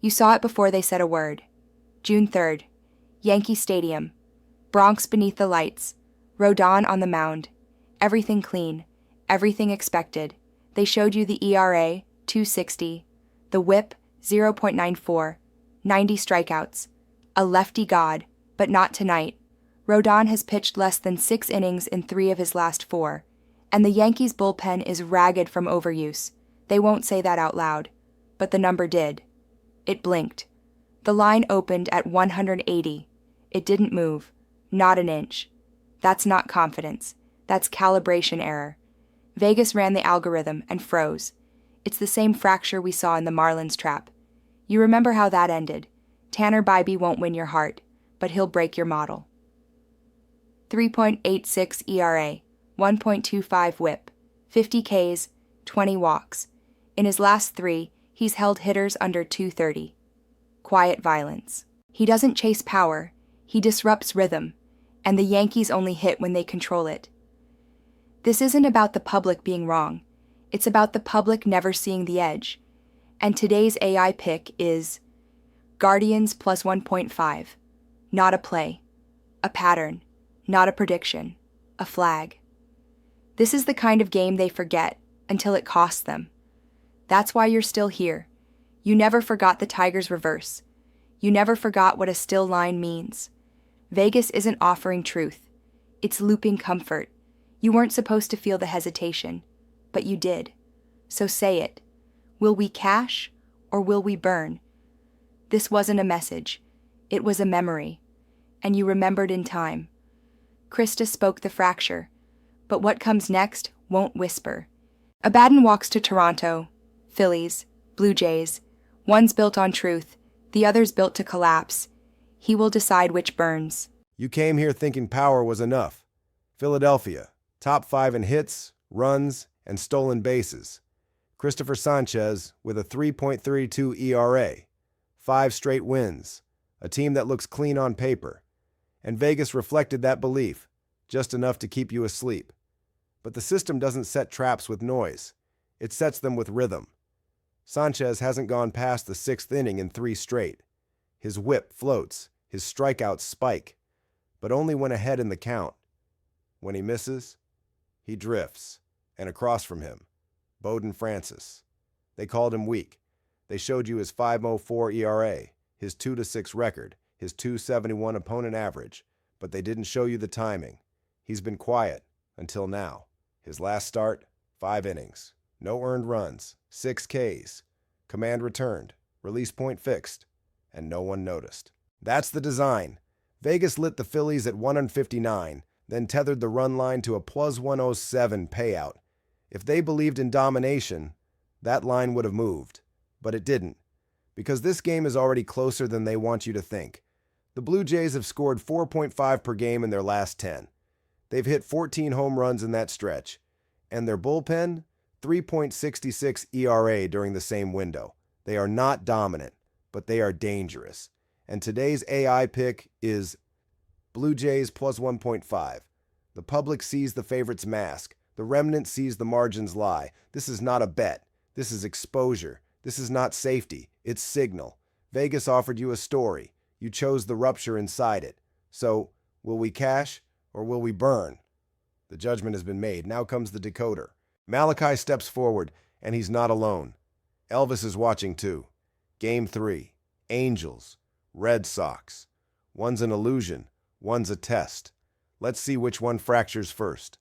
You saw it before they said a word. June 3rd. Yankee Stadium. Bronx beneath the lights. Rodon on the mound. Everything clean. Everything expected. They showed you the ERA, 2.60. The whip, 0.94. 90 strikeouts. A lefty god, but not tonight. Rodon has pitched less than 6 innings in 3 of his last 4. And the Yankees' bullpen is ragged from overuse. They won't say that out loud. But the number did. It blinked. The line opened at 180. It didn't move. Not an inch. That's not confidence. That's calibration error. Vegas ran the algorithm and froze. It's the same fracture we saw in the Marlins trap. You remember how that ended. Tanner Bybee won't win your heart, but he'll break your model. 3.86 ERA, 1.25 whip, 50 Ks, 20 walks. In his last 3, he's held hitters under 230. Quiet violence. He doesn't chase power, he disrupts rhythm, and the Yankees only hit when they control it. This isn't about the public being wrong. It's about the public never seeing the edge. And today's AI pick is Guardians plus 1.5. Not a play. A pattern. Not a prediction. A flag. This is the kind of game they forget until it costs them. That's why you're still here. You never forgot the Tigers' reverse. You never forgot what a still line means. Vegas isn't offering truth. It's looping comfort. You weren't supposed to feel the hesitation, but you did. So say it. Will we cash or will we burn? This wasn't a message. It was a memory. And you remembered in time. Krista spoke the fracture, but what comes next won't whisper. Abaddon walks to Toronto, Phillies, Blue Jays. One's built on truth, the other's built to collapse. He will decide which burns. You came here thinking power was enough. Philadelphia, top 5 in hits, runs, and stolen bases. Christopher Sanchez with a 3.32 ERA, 5 straight wins, a team that looks clean on paper. And Vegas reflected that belief, just enough to keep you asleep. But the system doesn't set traps with noise. It sets them with rhythm. Sanchez hasn't gone past the 6th inning in 3 straight. His whip floats, his strikeouts spike, but only when ahead in the count. When he misses, he drifts, and across from him, Bowden Francis. They called him weak. They showed you his 5.04 ERA, his 2-6 record, his 2.71 opponent average, but they didn't show you the timing. He's been quiet until now. His last start, 5 innings. No earned runs, 6 Ks. Command returned, release point fixed, and no one noticed. That's the design. Vegas lit the Phillies at 159, then tethered the run line to a plus 107 payout. If they believed in domination, that line would have moved. But it didn't, because this game is already closer than they want you to think. The Blue Jays have scored 4.5 per game in their last 10. They've hit 14 home runs in that stretch, and their bullpen, 3.66 ERA during the same window. They are not dominant, but they are dangerous. And today's AI pick is Blue Jays plus 1.5. The public sees the favorite's mask. The remnant sees the margins lie. This is not a bet. This is exposure. This is not safety. It's signal. Vegas offered you a story. You chose the rupture inside it. So, will we cash or will we burn? The judgment has been made. Now comes the decoder. Malachi steps forward, and he's not alone. Elvis is watching too. Game 3. Angels. Red Sox. One's an illusion. One's a test. Let's see which one fractures first.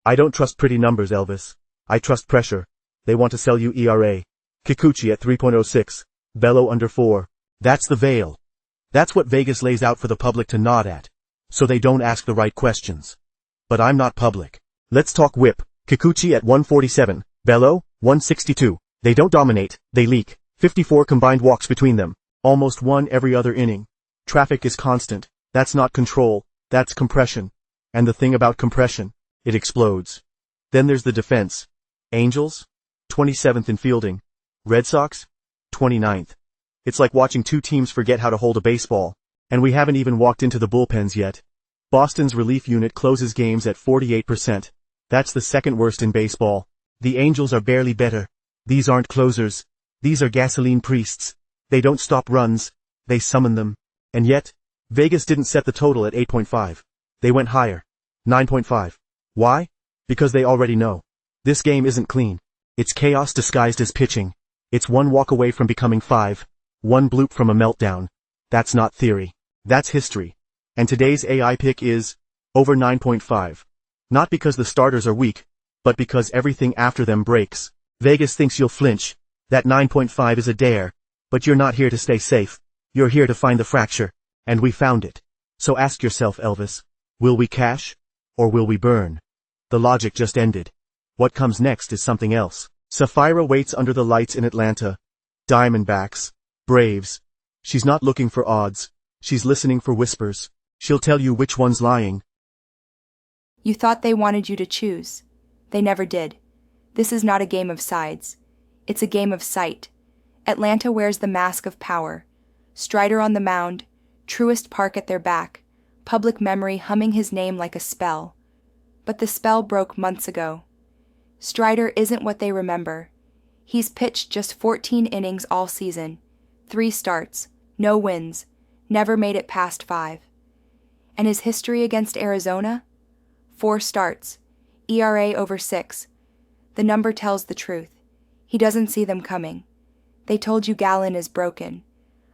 I don't trust pretty numbers, Elvis. I trust pressure. They want to sell you ERA. Kikuchi at 3.06. Bello under 4. That's the veil. That's what Vegas lays out for the public to nod at. So they don't ask the right questions. But I'm not public. Let's talk whip. Kikuchi at 147. Bello, 162. They don't dominate, they leak. 54 combined walks between them. Almost 1 every other inning. Traffic is constant. That's not control. That's compression. And the thing about compression, it explodes. Then there's the defense. Angels? 27th in fielding. Red Sox? 29th. It's like watching 2 teams forget how to hold a baseball. And we haven't even walked into the bullpens yet. Boston's relief unit closes games at 48%. That's the 2nd worst in baseball. The Angels are barely better. These aren't closers. These are gasoline priests. They don't stop runs, they summon them. And yet, Vegas didn't set the total at 8.5. They went higher. 9.5. Why? Because they already know. This game isn't clean. It's chaos disguised as pitching. It's one walk away from becoming 5. One bloop from a meltdown. That's not theory. That's history. And today's AI pick is over 9.5. Not because the starters are weak, but because everything after them breaks. Vegas thinks you'll flinch. That 9.5 is a dare. But you're not here to stay safe. You're here to find the fracture. And we found it. So ask yourself, Elvis, will we cash? Or will we burn? The logic just ended. What comes next is something else. Sapphira waits under the lights in Atlanta. Diamondbacks. Braves. She's not looking for odds. She's listening for whispers. She'll tell you which one's lying. You thought they wanted you to choose. They never did. This is not a game of sides. It's a game of sight. Atlanta wears the mask of power. Strider on the mound, Truist Park at their back, public memory humming his name like a spell. But the spell broke months ago. Strider isn't what they remember. He's pitched just 14 innings all season, 3 starts, no wins, never made it past 5. And his history against Arizona? 4 starts, ERA over 6. The number tells the truth. He doesn't see them coming. They told you Gallen is broken.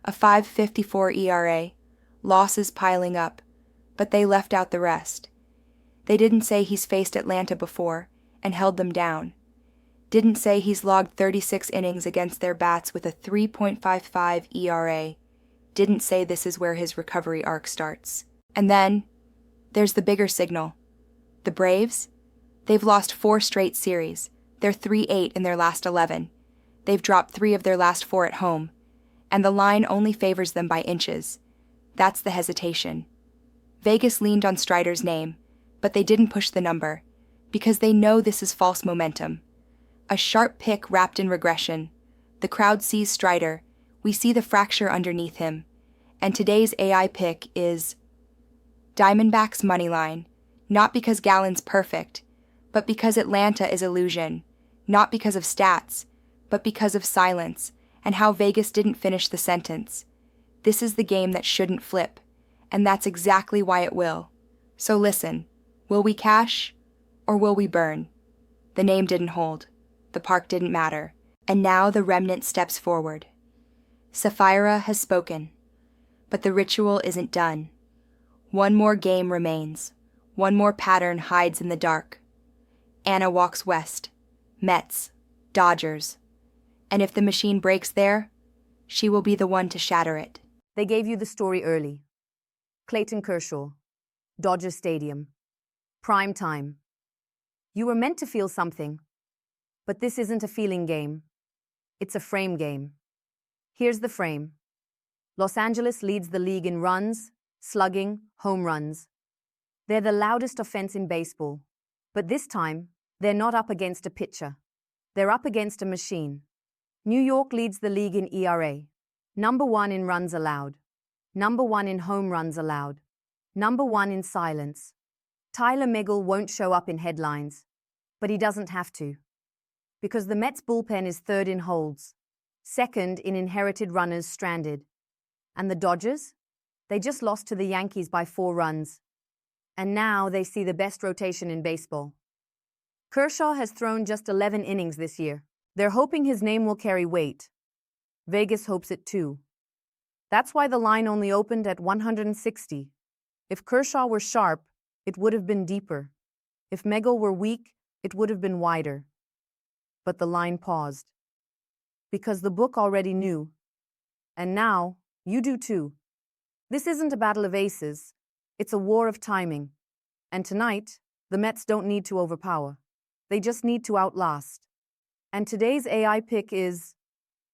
A 5.54 ERA, losses piling up, but they left out the rest. They didn't say he's faced Atlanta before and held them down. Didn't say he's logged 36 innings against their bats with a 3.55 ERA. Didn't say this is where his recovery arc starts. And then, there's the bigger signal. The Braves? They've lost 4 straight series. They're 3-8 in their last 11. They've dropped 3 of their last 4 at home. And the line only favors them by inches. That's the hesitation. Vegas leaned on Strider's name, but they didn't push the number, because they know this is false momentum. A sharp pick wrapped in regression. The crowd sees Strider. We see the fracture underneath him. And today's AI pick is Diamondbacks money line, not because Gallen's perfect, but because Atlanta is illusion, not because of stats, but because of silence, and how Vegas didn't finish the sentence. This is the game that shouldn't flip, and that's exactly why it will. So listen, will we cash, or will we burn? The name didn't hold, the park didn't matter, and now the remnant steps forward. Sapphira has spoken, but the ritual isn't done. One more game remains, one more pattern hides in the dark. Anna walks west, Mets, Dodgers. And if the machine breaks there, she will be the one to shatter it. They gave you the story early. Clayton Kershaw, Dodger Stadium, prime time. You were meant to feel something, but this isn't a feeling game. It's a frame game. Here's the frame. Los Angeles leads the league in runs, slugging, home runs. They're the loudest offense in baseball, but this time, they're not up against a pitcher. They're up against a machine. New York leads the league in ERA. Number 1 in runs allowed. Number 1 in home runs allowed. Number 1 in silence. Tyler Megill won't show up in headlines, but he doesn't have to. Because the Mets bullpen is 3rd in holds, 2nd in inherited runners stranded. And the Dodgers? They just lost to the Yankees by 4 runs. And now they see the best rotation in baseball. Kershaw has thrown just 11 innings this year. They're hoping his name will carry weight. Vegas hopes it too. That's why the line only opened at 160. If Kershaw were sharp, it would have been deeper. If Megill were weak, it would have been wider. But the line paused. Because the book already knew. And now, you do too. This isn't a battle of aces. It's a war of timing. And tonight, the Mets don't need to overpower. They just need to outlast. And today's AI pick is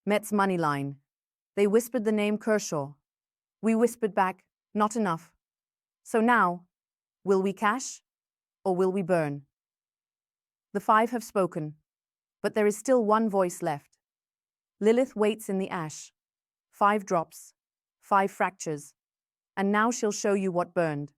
Mets money line. They whispered the name Kershaw. We whispered back, not enough. So now, will we cash or will we burn? The 5 have spoken, but there is still one voice left. Lilith waits in the ash. 5 drops, 5 fractures, and now she'll show you what burned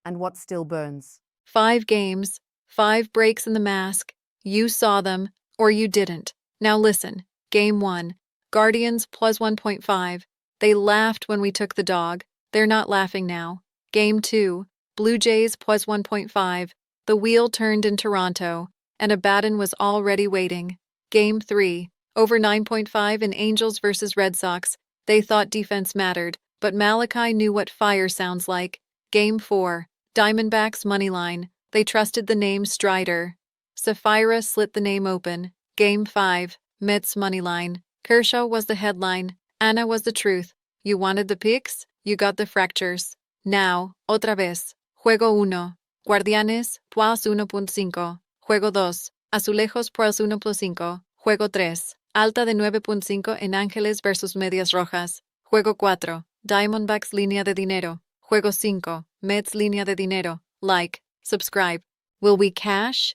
and what still burns. 5 games, 5 breaks in the mask. You saw them, or you didn't. Now listen, Game 1. Guardians plus 1.5. They laughed when we took the dog. They're not laughing now. Game 2. Blue Jays plus 1.5. The wheel turned in Toronto, and Abaddon was already waiting. Game 3. Over 9.5 in Angels versus Red Sox. They thought defense mattered, but Malachi knew what fire sounds like. Game 4. Diamondbacks moneyline. They trusted the name Strider. Sapphira slit the name open. Game 5. Mets moneyline. Kershaw was the headline. Anna was the truth. You wanted the picks? You got the fractures. Now, otra vez. Juego 1. Guardianes, plus 1.5. Juego 2. Azulejos plus 1.5. Juego 3. Alta de 9.5 en Ángeles versus Medias Rojas. Juego 4. Diamondbacks línea de dinero. Juego 5. Mets línea de dinero. Like, subscribe. Will we cash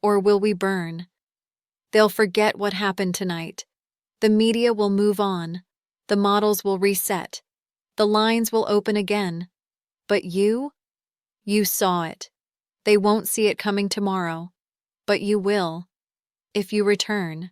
or will we burn? They'll forget what happened tonight. The media will move on. The models will reset. The lines will open again. But you saw it. They won't see it coming tomorrow. But you will, if you return.